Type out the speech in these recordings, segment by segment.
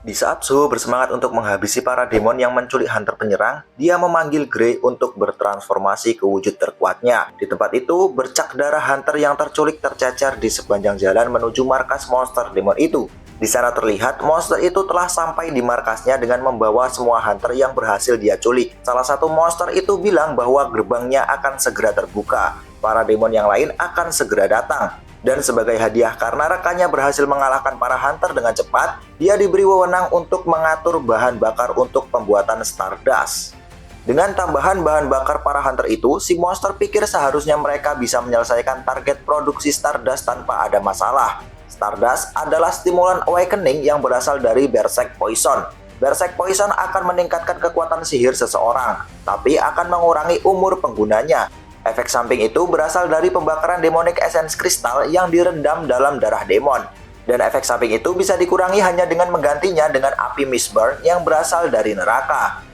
Di saat Suho bersemangat untuk menghabisi para demon yang menculik hunter penyerang, dia memanggil Grey untuk bertransformasi ke wujud terkuatnya. Di tempat itu, bercak darah hunter yang terculik tercecer di sepanjang jalan menuju markas monster demon itu. Di sana terlihat monster itu telah sampai di markasnya dengan membawa semua hunter yang berhasil dia culik. Salah satu monster itu bilang bahwa gerbangnya akan segera terbuka. Para demon yang lain akan segera datang. Dan sebagai hadiah karena rekannya berhasil mengalahkan para hunter dengan cepat, dia diberi wewenang untuk mengatur bahan bakar untuk pembuatan Stardust. Dengan tambahan bahan bakar para hunter itu, si monster pikir seharusnya mereka bisa menyelesaikan target produksi Stardust tanpa ada masalah. Stardust adalah stimulan awakening yang berasal dari Berserk Poison. Berserk Poison akan meningkatkan kekuatan sihir seseorang, tapi akan mengurangi umur penggunanya. Efek samping itu berasal dari pembakaran demonic essence kristal yang direndam dalam darah demon. Dan efek samping itu bisa dikurangi hanya dengan menggantinya dengan api Mistburn yang berasal dari neraka.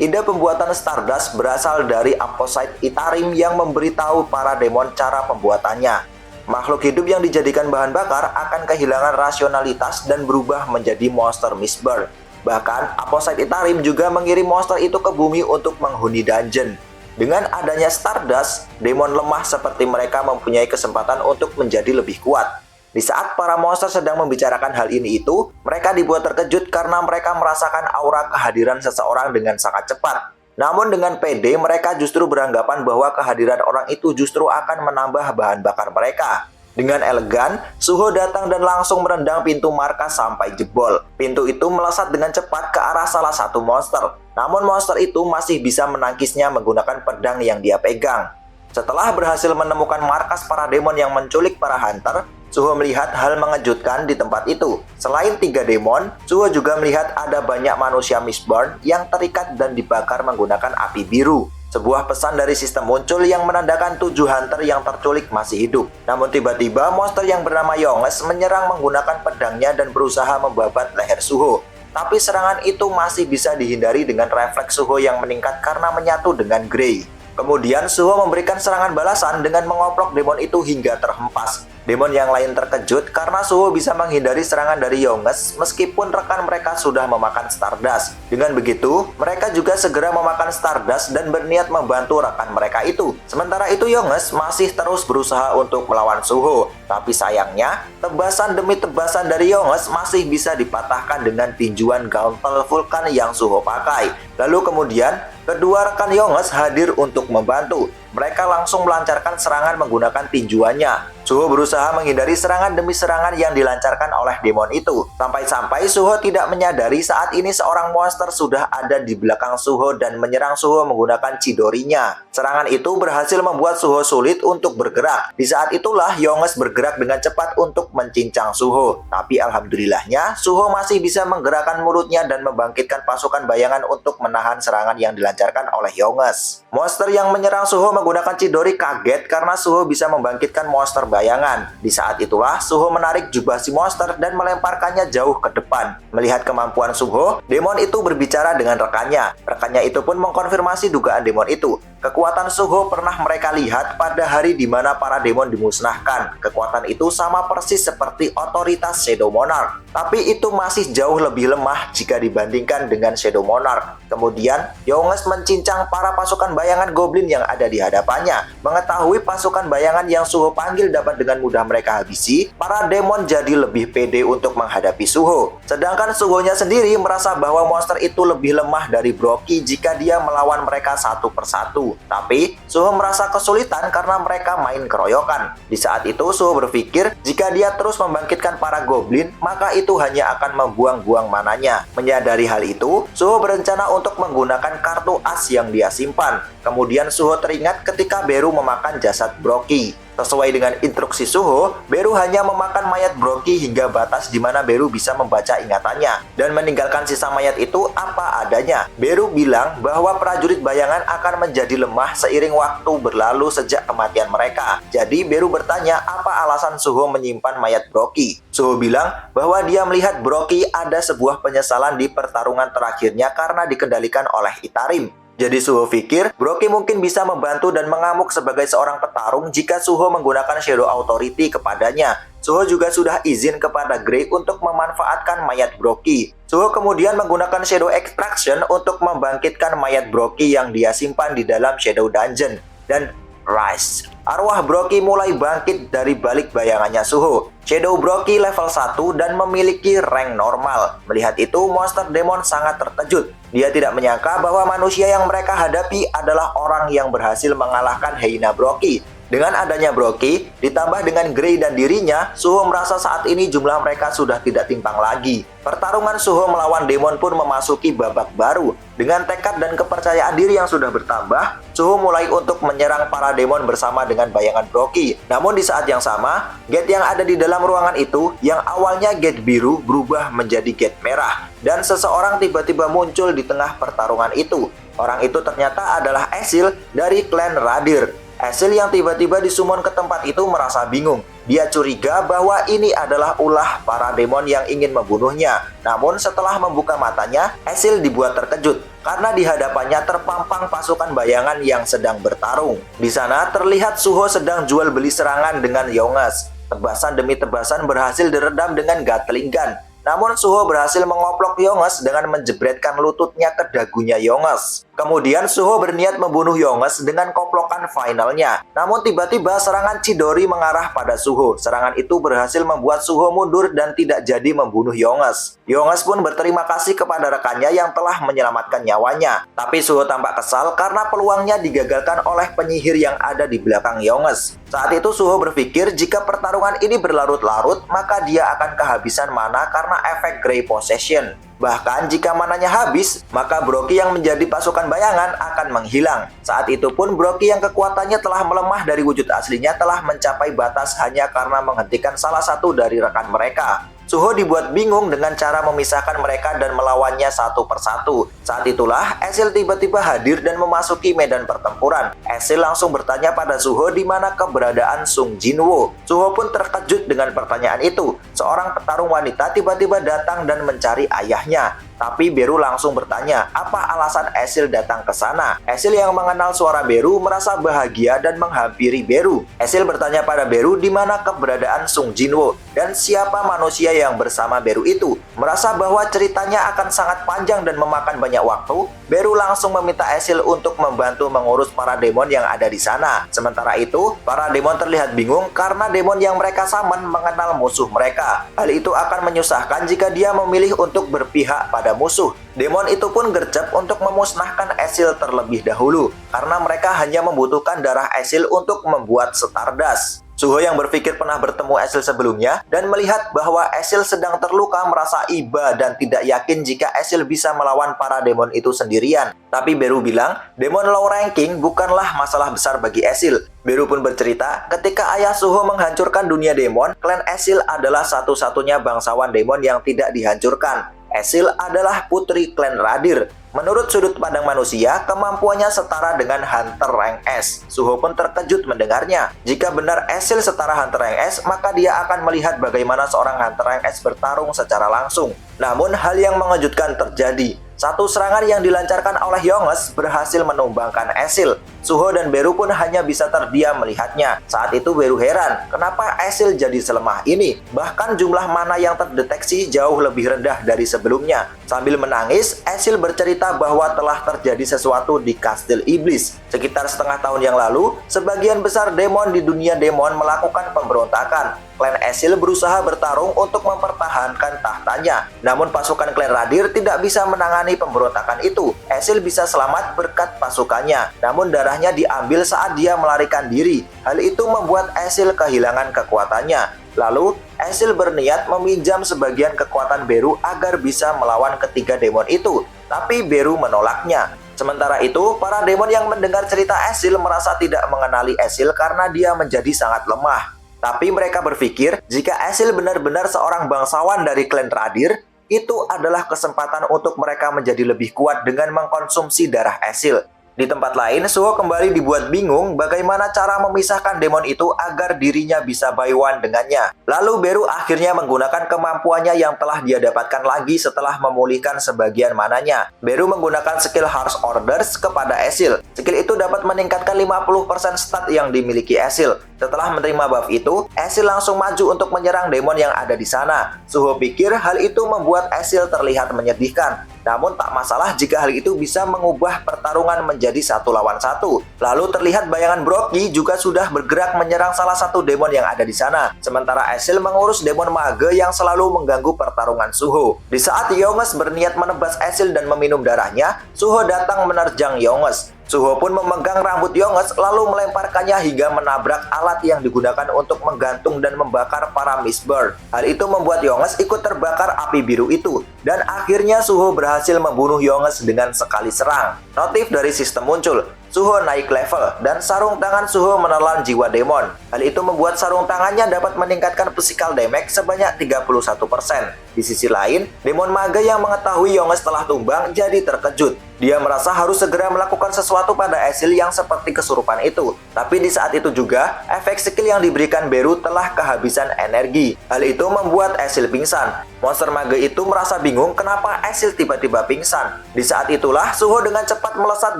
Ide pembuatan Stardust berasal dari Aposite Itarim yang memberitahu para demon cara pembuatannya. Makhluk hidup yang dijadikan bahan bakar akan kehilangan rasionalitas dan berubah menjadi monster Mistburn. Bahkan, Aposite Itarim juga mengirim monster itu ke bumi untuk menghuni dungeon. Dengan adanya Stardust, demon lemah seperti mereka mempunyai kesempatan untuk menjadi lebih kuat. Di saat para monster sedang membicarakan hal ini itu, mereka dibuat terkejut karena mereka merasakan aura kehadiran seseorang dengan sangat cepat. Namun dengan pede, mereka justru beranggapan bahwa kehadiran orang itu justru akan menambah bahan bakar mereka. Dengan elegan, Suho datang dan langsung merendang pintu markas sampai jebol. Pintu itu melesat dengan cepat ke arah salah satu monster. Namun monster itu masih bisa menangkisnya menggunakan pedang yang dia pegang. Setelah berhasil menemukan markas para demon yang menculik para hunter, Suho melihat hal mengejutkan di tempat itu. Selain 3 demon, Suho juga melihat ada banyak manusia Mistburn yang terikat dan dibakar menggunakan api biru. Sebuah pesan dari sistem muncul yang menandakan 7 hunter yang terculik masih hidup. Namun tiba-tiba monster yang bernama Yonges menyerang menggunakan pedangnya dan berusaha membabat leher Suho. Tapi serangan itu masih bisa dihindari dengan refleks Suho yang meningkat karena menyatu dengan Grey. Kemudian Suho memberikan serangan balasan dengan mengoplok demon itu hingga terhempas. Demon yang lain terkejut karena Suho bisa menghindari serangan dari Yonges meskipun rekan mereka sudah memakan Stardust. Dengan begitu, mereka juga segera memakan Stardust dan berniat membantu rekan mereka itu. Sementara itu Yonges masih terus berusaha untuk melawan Suho. Tapi sayangnya, tebasan demi tebasan dari Yonges masih bisa dipatahkan dengan tinjuan gauntel vulkan yang Suho pakai. Lalu kemudian, kedua rekan Yonges hadir untuk membantu. Mereka langsung melancarkan serangan menggunakan tinjuannya. Suho berusaha menghindari serangan demi serangan yang dilancarkan oleh demon itu. Sampai-sampai Suho tidak menyadari saat ini seorang monster sudah ada di belakang Suho dan menyerang Suho menggunakan Chidorinya. Serangan itu berhasil membuat Suho sulit untuk bergerak. Di saat itulah Yonges bergerak dengan cepat untuk mencincang Suho. Tapi alhamdulillahnya Suho masih bisa menggerakkan mulutnya dan membangkitkan pasukan bayangan untuk menahan serangan yang dilancarkan oleh Yonges. Monster yang menyerang Suho menggunakan Chidori kaget karena Suho bisa membangkitkan monster bayangan. Di saat itulah Suho menarik jubah si monster dan melemparkannya jauh ke depan. Melihat kemampuan Suho, demon itu berbicara dengan rekannya. Rekannya itu pun mengkonfirmasi dugaan demon itu. Kekuatan Suho pernah mereka lihat pada hari di mana para demon dimusnahkan. Kekuatan itu sama persis seperti otoritas Shadow Monarch. Tapi itu masih jauh lebih lemah jika dibandingkan dengan Shadow Monarch. Kemudian, Yonges mencincang para pasukan bayangan goblin yang ada di hadapannya. Mengetahui pasukan bayangan yang Suho panggil dapat dengan mudah mereka habisi, para demon jadi lebih pede untuk menghadapi Suho. Sedangkan Suho-nya sendiri merasa bahwa monster itu lebih lemah dari Brockie jika dia melawan mereka satu persatu. Tapi, Suho merasa kesulitan karena mereka main keroyokan. Di saat itu, Suho berpikir jika dia terus membangkitkan para goblin, maka itu hanya akan membuang-buang mananya. Menyadari hal itu, Suho berencana untuk menggunakan kartu as yang dia simpan. Kemudian Suho teringat ketika Beru memakan jasad Brockie. Sesuai dengan instruksi Suho, Beru hanya memakan mayat Brockie hingga batas di mana Beru bisa membaca ingatannya dan meninggalkan sisa mayat itu apa adanya. Beru bilang bahwa prajurit bayangan akan menjadi lemah seiring waktu berlalu sejak kematian mereka. Jadi Beru bertanya apa alasan Suho menyimpan mayat Brockie. Suho bilang bahwa dia melihat Brockie ada sebuah penyesalan di pertarungan terakhirnya karena dikendalikan oleh Itarim. Jadi Suho pikir Brockie mungkin bisa membantu dan mengamuk sebagai seorang petarung jika Suho menggunakan Shadow Authority kepadanya. Suho juga sudah izin kepada Grey untuk memanfaatkan mayat Brooke. Suho kemudian menggunakan Shadow Extraction untuk membangkitkan mayat Brooke yang dia simpan di dalam Shadow Dungeon. Dan rise, arwah Brooke mulai bangkit dari balik bayangannya Suho. Shadow Brooke level 1 dan memiliki rank normal. Melihat itu, monster demon sangat terkejut. Dia tidak menyangka bahwa manusia yang mereka hadapi adalah orang yang berhasil mengalahkan Hyena Brooke. Dengan adanya Brooke, ditambah dengan Grey dan dirinya, Suho merasa saat ini jumlah mereka sudah tidak timpang lagi. Pertarungan Suho melawan demon pun memasuki babak baru. Dengan tekad dan kepercayaan diri yang sudah bertambah, Suho mulai untuk menyerang para demon bersama dengan bayangan Brooke. Namun di saat yang sama, gate yang ada di dalam ruangan itu, yang awalnya gate biru berubah menjadi gate merah. Dan seseorang tiba-tiba muncul di tengah pertarungan itu. Orang itu ternyata adalah Ezil dari klan Radir. Ezil yang tiba-tiba disummon ke tempat itu merasa bingung. Dia curiga bahwa ini adalah ulah para demon yang ingin membunuhnya. Namun setelah membuka matanya, Ezil dibuat terkejut karena di hadapannya terpampang pasukan bayangan yang sedang bertarung. Di sana terlihat Suho sedang jual beli serangan dengan Yonges. Tebasan demi tebasan berhasil diredam dengan Gatling Gun. Namun Suho berhasil mengoplok Yonges dengan menjebretkan lututnya ke dagunya Yonges. Kemudian Suho berniat membunuh Yonges dengan koplokan finalnya. Namun tiba-tiba serangan Chidori mengarah pada Suho. Serangan itu berhasil membuat Suho mundur dan tidak jadi membunuh Yonges. Yonges pun berterima kasih kepada rekannya yang telah menyelamatkan nyawanya. Tapi Suho tampak kesal karena peluangnya digagalkan oleh penyihir yang ada di belakang Yonges. Saat itu Suho berpikir jika pertarungan ini berlarut-larut, maka dia akan kehabisan mana karena efek Grey Possession. Bahkan jika mananya habis, maka Brooke yang menjadi pasukan bayangan akan menghilang. Saat itu pun Brooke yang kekuatannya telah melemah dari wujud aslinya telah mencapai batas hanya karena menghentikan salah satu dari rekan mereka. Suho dibuat bingung dengan cara memisahkan mereka dan melawannya satu persatu. Saat itulah Ezil tiba-tiba hadir dan memasuki medan pertempuran. Ezil langsung bertanya pada Suho di mana keberadaan Sung Jinwoo. Suho pun terkejut dengan pertanyaan itu. Seorang petarung wanita tiba-tiba datang dan mencari ayahnya. Tapi Beru langsung bertanya, apa alasan Ezil datang ke sana? Ezil yang mengenal suara Beru merasa bahagia dan menghampiri Beru. Ezil bertanya pada Beru di mana keberadaan Sung Jinwoo dan siapa manusia yang bersama Beru itu. Merasa bahwa ceritanya akan sangat panjang dan memakan banyak waktu, Beru langsung meminta Ezil untuk membantu mengurus para demon yang ada di sana. Sementara itu, para demon terlihat bingung karena demon yang mereka summon mengenal musuh mereka. Hal itu akan menyusahkan jika dia memilih untuk berpihak pada musuh. Demon itu pun gercep untuk memusnahkan Ezil terlebih dahulu karena mereka hanya membutuhkan darah Ezil untuk membuat Stardust. Suho yang berpikir pernah bertemu Ezil sebelumnya dan melihat bahwa Ezil sedang terluka merasa iba dan tidak yakin jika Ezil bisa melawan para demon itu sendirian. Tapi Beru bilang, demon low ranking bukanlah masalah besar bagi Ezil. Beru pun bercerita, ketika ayah Suho menghancurkan dunia demon, klan Ezil adalah satu-satunya bangsawan demon yang tidak dihancurkan. Ezil adalah putri klan Radir. Menurut sudut pandang manusia, kemampuannya setara dengan Hunter Rank S. Suho pun terkejut mendengarnya. Jika benar Ezil setara Hunter Rank S, maka dia akan melihat bagaimana seorang Hunter Rank S bertarung secara langsung. Namun hal yang mengejutkan terjadi. Satu serangan yang dilancarkan oleh Yonges berhasil menumbangkan Ezil. Suho dan Beru pun hanya bisa terdiam melihatnya. Saat itu Beru heran, kenapa Ezil jadi selemah ini? Bahkan jumlah mana yang terdeteksi jauh lebih rendah dari sebelumnya. Sambil menangis, Ezil bercerita bahwa telah terjadi sesuatu di Kastil Iblis. Sekitar setengah tahun yang lalu, sebagian besar demon di dunia demon melakukan pemberontakan. Klan Ezil berusaha bertarung untuk mempertahankan tahtanya. Namun pasukan klan Radir tidak bisa menangani pemberontakan itu. Ezil bisa selamat berkat pasukannya. Namun darahnya diambil saat dia melarikan diri. Hal itu membuat Ezil kehilangan kekuatannya. Lalu, Ezil berniat meminjam sebagian kekuatan Beru agar bisa melawan ketiga demon itu. Tapi Beru menolaknya. Sementara itu, para demon yang mendengar cerita Ezil merasa tidak mengenali Ezil karena dia menjadi sangat lemah. Tapi mereka berpikir, jika Ezil benar-benar seorang bangsawan dari klan Radir, itu adalah kesempatan untuk mereka menjadi lebih kuat dengan mengkonsumsi darah Ezil. Di tempat lain, Suho kembali dibuat bingung bagaimana cara memisahkan demon itu agar dirinya bisa buy one dengannya. Lalu Beru akhirnya menggunakan kemampuannya yang telah dia dapatkan lagi setelah memulihkan sebagian mananya. Beru menggunakan skill Harsh Orders kepada Ezreal. Skill itu dapat meningkatkan 50% stat yang dimiliki Ezreal. Setelah menerima buff itu, Ezreal langsung maju untuk menyerang demon yang ada di sana. Suho pikir hal itu membuat Ezreal terlihat menyedihkan. Namun tak masalah jika hal itu bisa mengubah pertarungan menjadi 1 lawan 1. Lalu terlihat bayangan Brockie juga sudah bergerak menyerang salah satu demon yang ada di sana. Sementara Ezreal mengurus demon mage yang selalu mengganggu pertarungan Suho. Di saat Yongers berniat menebas Ezreal dan meminum darahnya, Suho datang menerjang Yongers. Suho pun memegang rambut Yongers lalu melemparkannya hingga menabrak alat yang digunakan untuk menggantung dan membakar para Mistborn. Hal itu membuat Yongers ikut terbakar api biru itu, dan akhirnya Suho berhasil membunuh Yongers dengan sekali serang. Notif dari sistem muncul. Suho naik level, dan sarung tangan Suho menelan jiwa demon. Hal itu membuat sarung tangannya dapat meningkatkan physical damage sebanyak 31%. Di sisi lain, demon mage yang mengetahui Yongers telah tumbang jadi terkejut. Dia merasa harus segera melakukan sesuatu pada Ezreal yang seperti kesurupan itu. Tapi di saat itu juga, efek skill yang diberikan Beru telah kehabisan energi. Hal itu membuat Ezreal pingsan. Monster mage itu merasa bingung kenapa Ezreal tiba-tiba pingsan. Di saat itulah, Suho dengan cepat melesat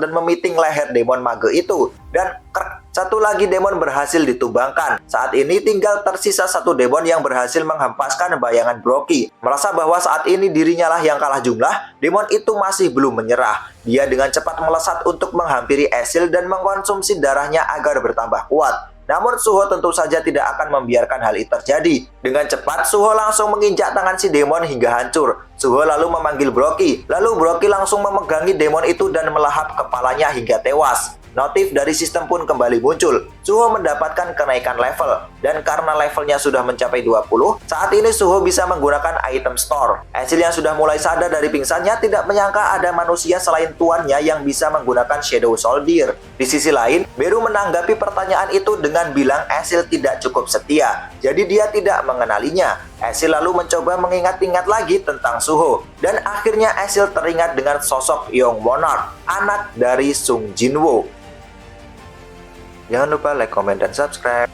dan memiting leher demon mage itu. Dan satu lagi demon berhasil ditumbangkan. Saat ini tinggal tersisa satu demon yang berhasil menghempaskan bayangan Brockie. Merasa bahwa saat ini dirinya lah yang kalah jumlah, demon itu masih belum menyerah. Dia dengan cepat melesat untuk menghampiri Ezreal dan mengkonsumsi darahnya agar bertambah kuat. Namun Suho tentu saja tidak akan membiarkan hal itu terjadi. Dengan cepat, Suho langsung menginjak tangan si demon hingga hancur. Suho lalu memanggil Brockie. Lalu Brockie langsung memegangi demon itu dan melahap kepalanya hingga tewas. Notif dari sistem pun kembali muncul. Suho mendapatkan kenaikan level. Dan karena levelnya sudah mencapai 20, saat ini Suho bisa menggunakan item store. Ezreal yang sudah mulai sadar dari pingsannya tidak menyangka ada manusia selain tuannya yang bisa menggunakan Shadow Soldier. Di sisi lain, Beru menanggapi pertanyaan itu dengan bilang Ezreal tidak cukup setia. Jadi dia tidak mengenalinya. Ezreal lalu mencoba mengingat-ingat lagi tentang Suho. Dan akhirnya Ezreal teringat dengan sosok Young Monarch, anak dari Sung Jinwoo. Jangan lupa like, comment, dan subscribe.